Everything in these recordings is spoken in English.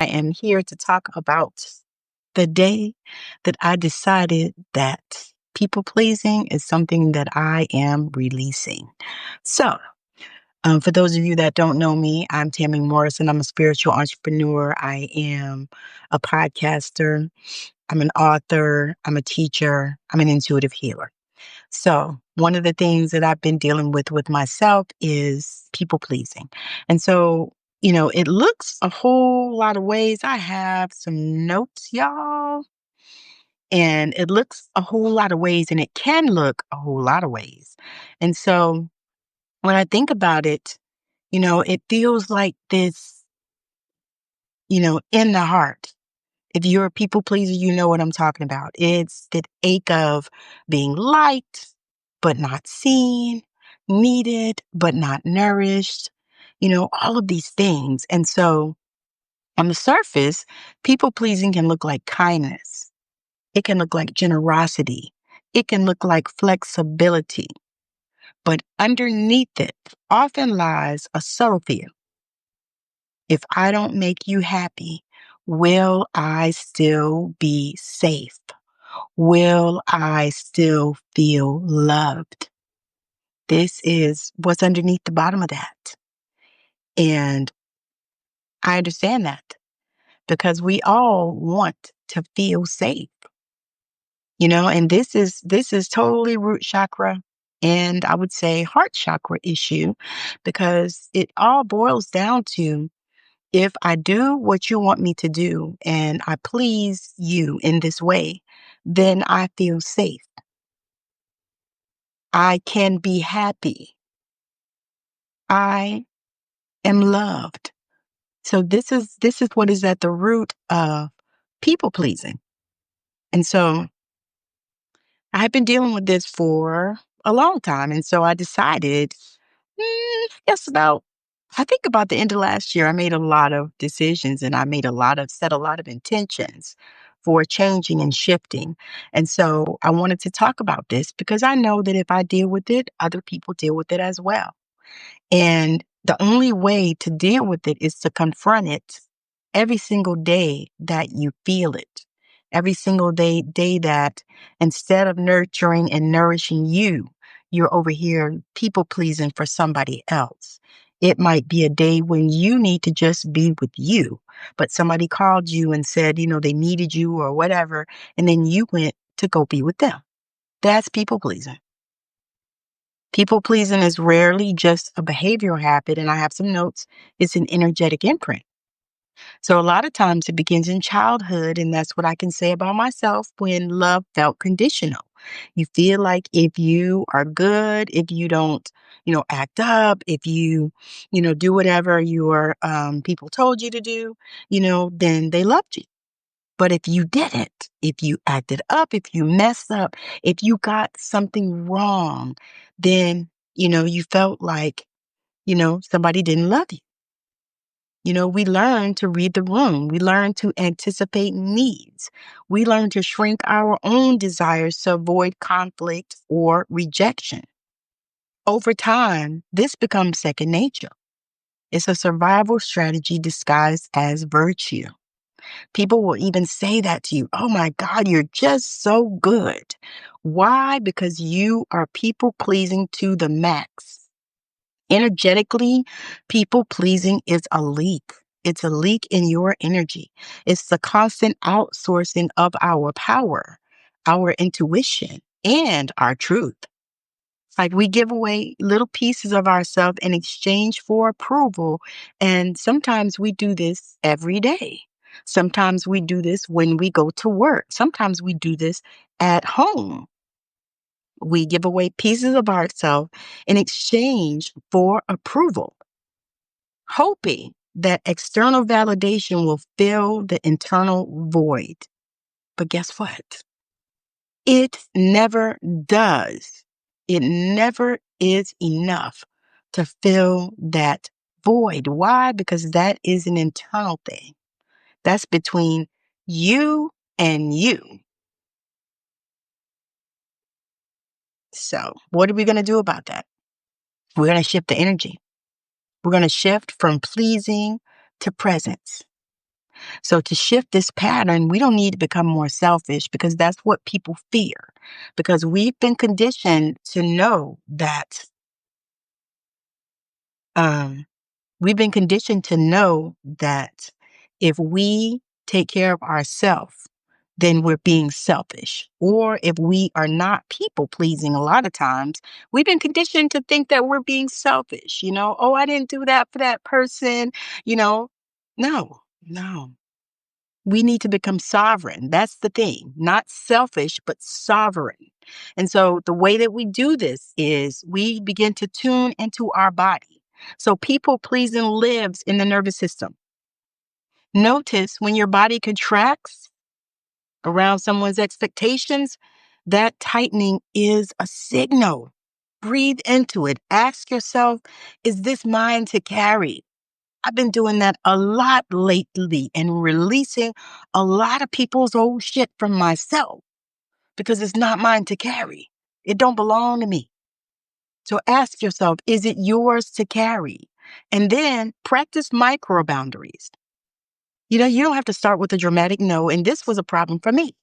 am here to talk about the day that I decided that people pleasing is something that I am releasing. So, for those of you that don't know me, I'm Tammi Morrison. I'm a spiritual entrepreneur. I am a podcaster. I'm an author. I'm a teacher. I'm an intuitive healer. So, one of the things that I've been dealing with myself is people pleasing. And so, it looks a whole lot of ways. I have some notes, y'all, and it looks a whole lot of ways, and it can look a whole lot of ways. And so, when I think about it, it feels like this, in the heart. If you're a people pleaser, you know what I'm talking about. It's that ache of being liked, but not seen, needed, but not nourished, all of these things. And so on the surface, people pleasing can look like kindness. It can look like generosity. It can look like flexibility. But underneath it often lies a subtle fear. If I don't make you happy, will I still be safe? Will I still feel loved? This is what's underneath the bottom of that. And I understand that because we all want to feel safe, and this is totally root chakra and I would say heart chakra issue because it all boils down to if I do what you want me to do and I please you in this way, then I feel safe. I can be happy. I am loved. So this is what is at the root of people pleasing. And so I've been dealing with this for a long time. And so I decided, yes, I think about the end of last year, I made a lot of decisions and I set a lot of intentions for changing and shifting. And so I wanted to talk about this because I know that if I deal with it, other people deal with it as well. And the only way to deal with it is to confront it every single day that you feel it. Every single day that instead of nurturing and nourishing you, you're over here people pleasing for somebody else. It might be a day when you need to just be with you, but somebody called you and said, they needed you or whatever, and then you went to go be with them. That's people pleasing. People pleasing is rarely just a behavioral habit, and I have some notes. It's an energetic imprint. So a lot of times it begins in childhood, and that's what I can say about myself when love felt conditional. You feel like if you are good, if you don't, act up, if you, do whatever your people told you to do, then they loved you. But if you didn't, if you acted up, if you messed up, if you got something wrong, then, you felt like, somebody didn't love you. We learn to read the room. We learn to anticipate needs. We learn to shrink our own desires to avoid conflict or rejection. Over time, this becomes second nature. It's a survival strategy disguised as virtue. People will even say that to you. Oh my God, you're just so good. Why? Because you are people pleasing to the max. Energetically, people pleasing is a leak. It's a leak in your energy. It's the constant outsourcing of our power, our intuition, and our truth. Like we give away little pieces of ourselves in exchange for approval. And sometimes we do this every day. Sometimes we do this when we go to work. Sometimes we do this at home. We give away pieces of ourselves in exchange for approval, hoping that external validation will fill the internal void. But guess what? It never does. It never is enough to fill that void. Why? Because that is an internal thing. That's between you and you. So, what are we going to do about that? We're going to shift the energy. We're going to shift from pleasing to presence. So to shift this pattern, we don't need to become more selfish because that's what people fear. Because we've been conditioned to know that um, we've been conditioned to know that if we take care of ourselves, then we're being selfish. Or if we are not people pleasing, a lot of times we've been conditioned to think that we're being selfish. Oh, I didn't do that for that person. You know, no, no. We need to become sovereign. That's the thing. Not selfish, but sovereign. And so the way that we do this is we begin to tune into our body. So people pleasing lives in the nervous system. Notice when your body contracts around someone's expectations, that tightening is a signal. Breathe into it. Ask yourself, is this mine to carry? I've been doing that a lot lately and releasing a lot of people's old shit from myself because it's not mine to carry. It don't belong to me. So ask yourself, is it yours to carry? And then practice micro boundaries. You don't have to start with a dramatic no. And this was a problem for me.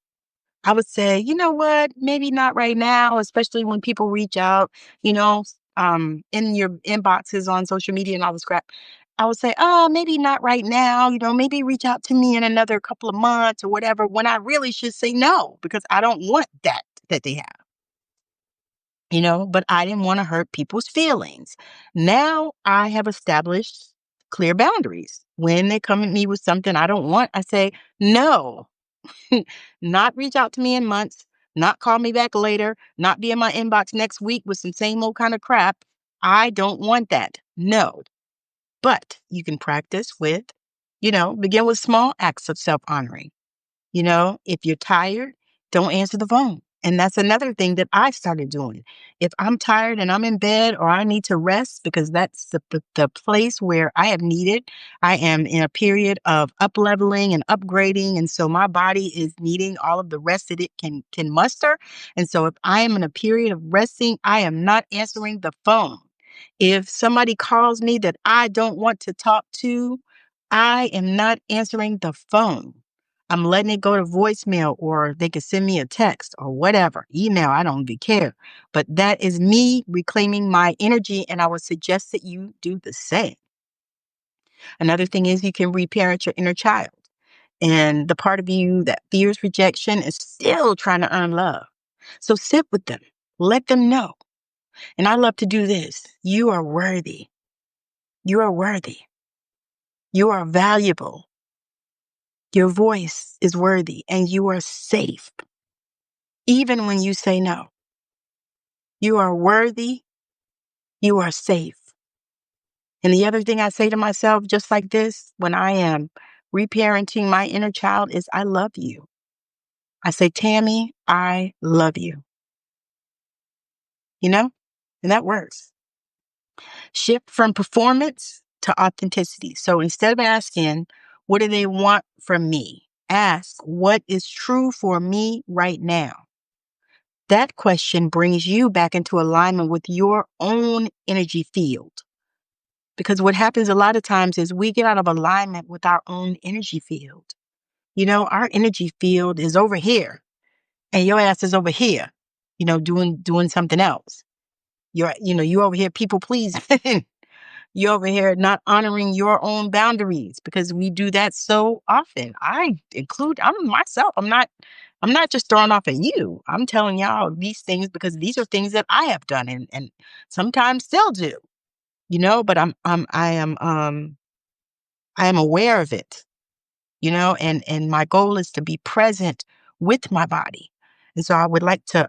I would say, you know what, maybe not right now, especially when people reach out, in your inboxes on social media and all this crap. I would say, oh, maybe not right now, maybe reach out to me in another couple of months or whatever, when I really should say no, because I don't want that they have, but I didn't want to hurt people's feelings. Now I have established clear boundaries. When they come at me with something I don't want, I say, no. Not reach out to me in months, not call me back later, not be in my inbox next week with some same old kind of crap. I don't want that. No. But you can practice with, begin with small acts of self honoring. If you're tired, don't answer the phone. And that's another thing that I started doing. If I'm tired and I'm in bed or I need to rest, because that's the place where I have needed, I am in a period of up leveling and upgrading. And so my body is needing all of the rest that it can muster. And so if I am in a period of resting, I am not answering the phone. If somebody calls me that I don't want to talk to, I am not answering the phone. I'm letting it go to voicemail, or they could send me a text or whatever, email. I don't even care. But that is me reclaiming my energy. And I would suggest that you do the same. Another thing is you can reparent your inner child. And the part of you that fears rejection is still trying to earn love. So sit with them. Let them know. And I love to do this. You are worthy. You are worthy. You are valuable. Your voice is worthy and you are safe. Even when you say no, you are worthy. You are safe. And the other thing I say to myself, just like this, when I am reparenting my inner child, is I love you. I say, Tammi, I love you. And that works. Shift from performance to authenticity. So instead of asking, what do they want from me? Ask, what is true for me right now? That question brings you back into alignment with your own energy field. Because what happens a lot of times is we get out of alignment with our own energy field. Our energy field is over here and your ass is over here, doing something else. You over here people pleasing. You're over here not honoring your own boundaries, because we do that so often. I'm myself. I'm not just throwing off at you. I'm telling y'all these things because these are things that I have done and sometimes still do, but I am aware of it, and my goal is to be present with my body. And so I would like to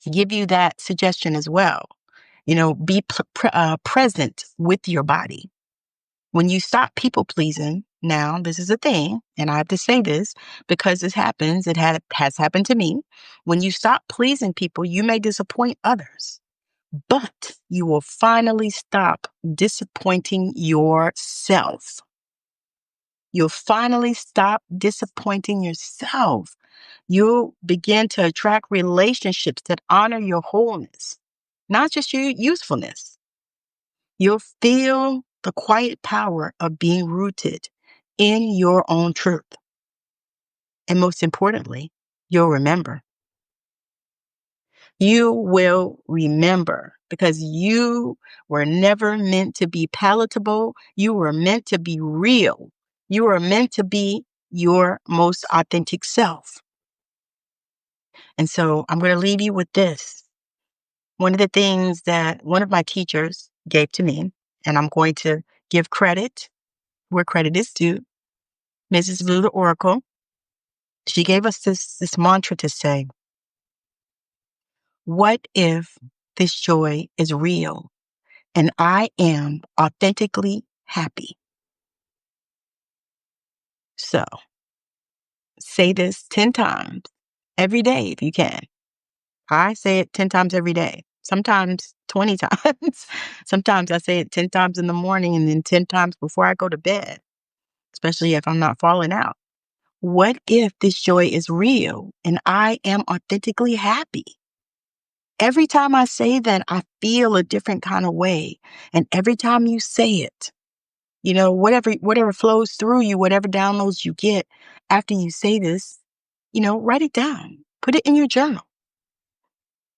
give you that suggestion as well. Be present with your body. When you stop people pleasing, now this is a thing, and I have to say this because this happens. Has happened to me. When you stop pleasing people, you may disappoint others, but you will finally stop disappointing yourself. You'll finally stop disappointing yourself. You'll begin to attract relationships that honor your wholeness, not just your usefulness. You'll feel the quiet power of being rooted in your own truth. And most importantly, you'll remember. You will remember because you were never meant to be palatable. You were meant to be real. You were meant to be your most authentic self. And so I'm going to leave you with this. One of the things that one of my teachers gave to me, and I'm going to give credit where credit is due, Mrs. Lula Oracle, she gave us this mantra to say, what if this joy is real and I am authentically happy? So say this 10 times every day if you can. I say it 10 times every day, sometimes 20 times. Sometimes I say it 10 times in the morning and then 10 times before I go to bed, especially if I'm not falling out. What if this joy is real and I am authentically happy? Every time I say that, I feel a different kind of way. And every time you say it, whatever flows through you, whatever downloads you get after you say this, write it down. Put it in your journal.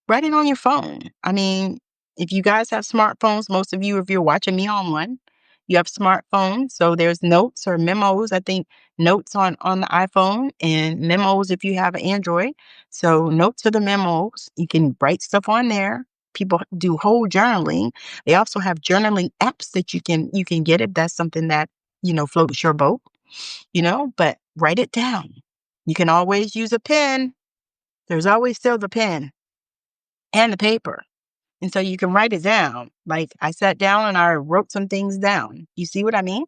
Write it on your phone. I mean, if you guys have smartphones, most of you, if you're watching me on one, you have smartphones. So there's notes or memos. I think notes on the iPhone and memos if you have an Android. So notes are the memos. You can write stuff on there. People do whole journaling. They also have journaling apps that you can get if that's something that, floats your boat, but write it down. You can always use a pen. There's always still the pen and the paper. And so you can write it down. Like I sat down and I wrote some things down. You see what I mean?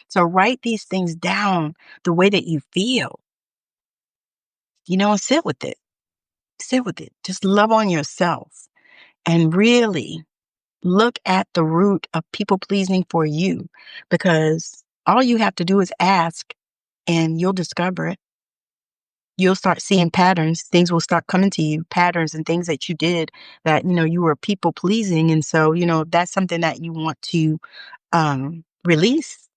So write these things down the way that you feel, and sit with it. Sit with it. Just love on yourself and really look at the root of people pleasing for you, because all you have to do is ask and you'll discover it. You'll start seeing patterns. Things will start coming to you, patterns and things that you did that, you were people pleasing. And so, that's something that you want to release.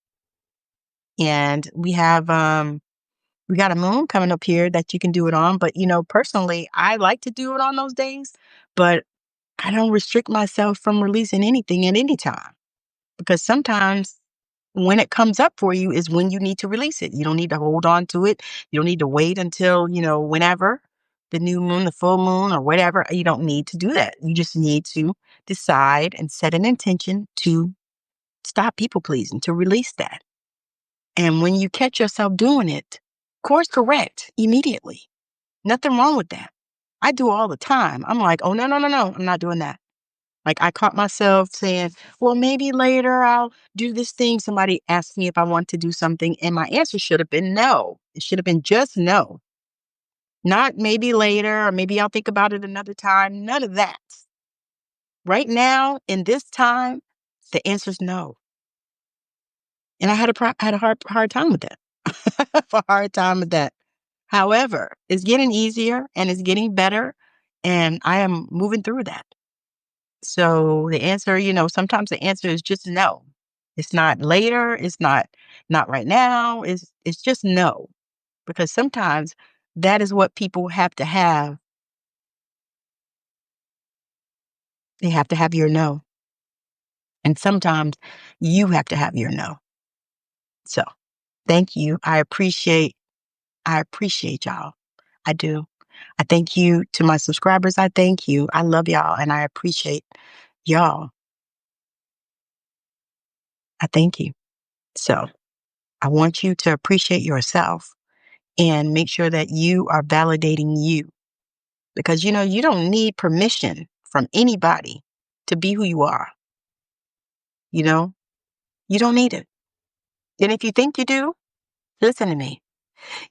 And we got a moon coming up here that you can do it on. But, personally, I like to do it on those days, but I don't restrict myself from releasing anything at any time, because sometimes when it comes up for you is when you need to release it. You don't need to hold on to it. You don't need to wait until, whenever the new moon, the full moon, or whatever. You don't need to do that. You just need to decide and set an intention to stop people pleasing, to release that. And when you catch yourself doing it, course correct immediately. Nothing wrong with that. I do all the time. I'm like, oh, no, no, no, no, I'm not doing that. Like I caught myself saying, well, maybe later I'll do this thing. Somebody asked me if I want to do something, and my answer should have been no. It should have been just no. Not maybe later, or maybe I'll think about it another time. None of that. Right now, in this time, the answer is no. And I had a hard time with that. A hard time with that. However, it's getting easier and it's getting better, and I am moving through that. So the answer, sometimes the answer is just no. It's not later. It's not right now. It's just no. Because sometimes that is what people have to have. They have to have your no. And sometimes you have to have your no. So thank you. I appreciate y'all. I do. I thank you to my subscribers. I thank you. I love y'all and I appreciate y'all. I thank you. So I want you to appreciate yourself and make sure that you are validating you, because, you don't need permission from anybody to be who you are. You don't need it. And if you think you do, listen to me.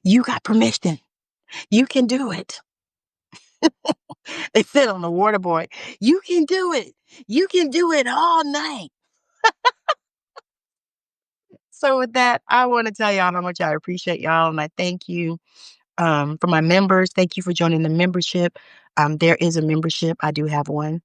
You got permission. You can do it. They said on the water boy, you can do it. You can do it all night. So with that, I want to tell y'all how much I appreciate y'all, and I thank you. For my members, thank you for joining the membership. There is a membership. I do have one.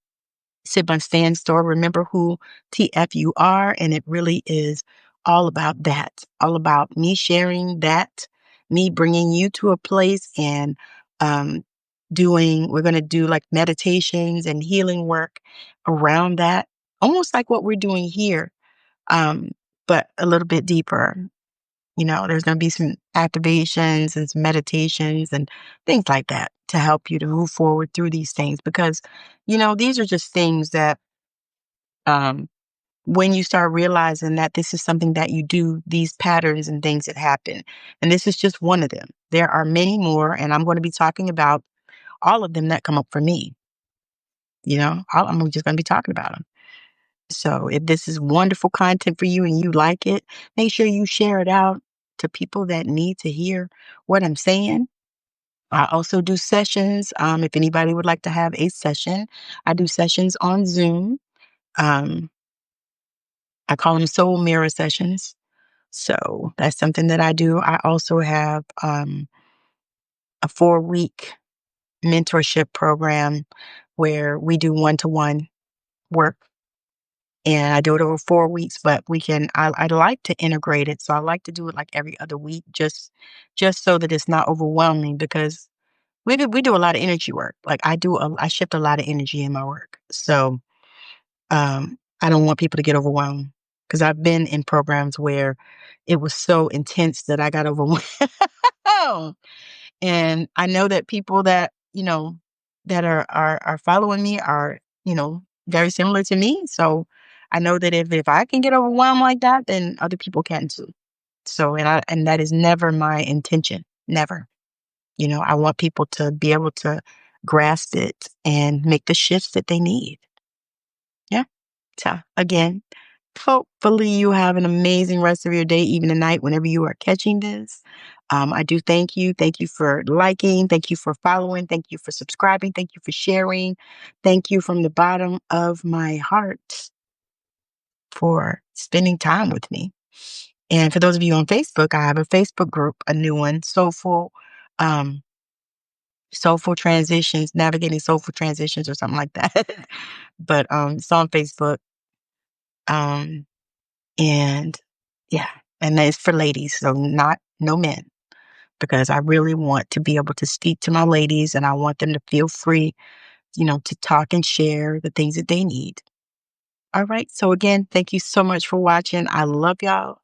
Sip on Stand Store. Remember who TF you are, and it really is all about that, all about me sharing that, me bringing you to a place and um, we're going to do like meditations and healing work around that, almost like what we're doing here, um, but a little bit deeper. There's going to be some activations and some meditations and things like that to help you to move forward through these things because, these are just things that, um, when you start realizing that this is something that you do, these patterns and things that happen, and this is just one of them. There are many more, and I'm going to be talking about all of them that come up for me. I'm just going to be talking about them. So if this is wonderful content for you and you like it, make sure you share it out to people that need to hear what I'm saying. I also do sessions. If anybody would like to have a session, I do sessions on Zoom. Um, I call them soul mirror sessions. So that's something that I do. I also have a 4-week mentorship program where we do one-to-one work. And I do it over 4 weeks, but I like to integrate it. So I like to do it like every other week, just so that it's not overwhelming because we do a lot of energy work. Like I shift a lot of energy in my work. So I don't want people to get overwhelmed because I've been in programs where it was so intense that I got overwhelmed. And I know that people that, that are following me are, very similar to me. So I know that if I can get overwhelmed like that, then other people can too. So and that is never my intention. Never. I want people to be able to grasp it and make the shifts that they need. Yeah. So again, hopefully you have an amazing rest of your day, even tonight, whenever you are catching this. I do thank you. Thank you for liking. Thank you for following. Thank you for subscribing. Thank you for sharing. Thank you from the bottom of my heart for spending time with me. And for those of you on Facebook, I have a Facebook group, a new one, um, Soulful Transitions, Navigating Soulful Transitions or something like that. But it's on Facebook. Um, And yeah, and it's for ladies, so no men, because I really want to be able to speak to my ladies and I want them to feel free, to talk and share the things that they need. All right. So again, thank you so much for watching. I love y'all.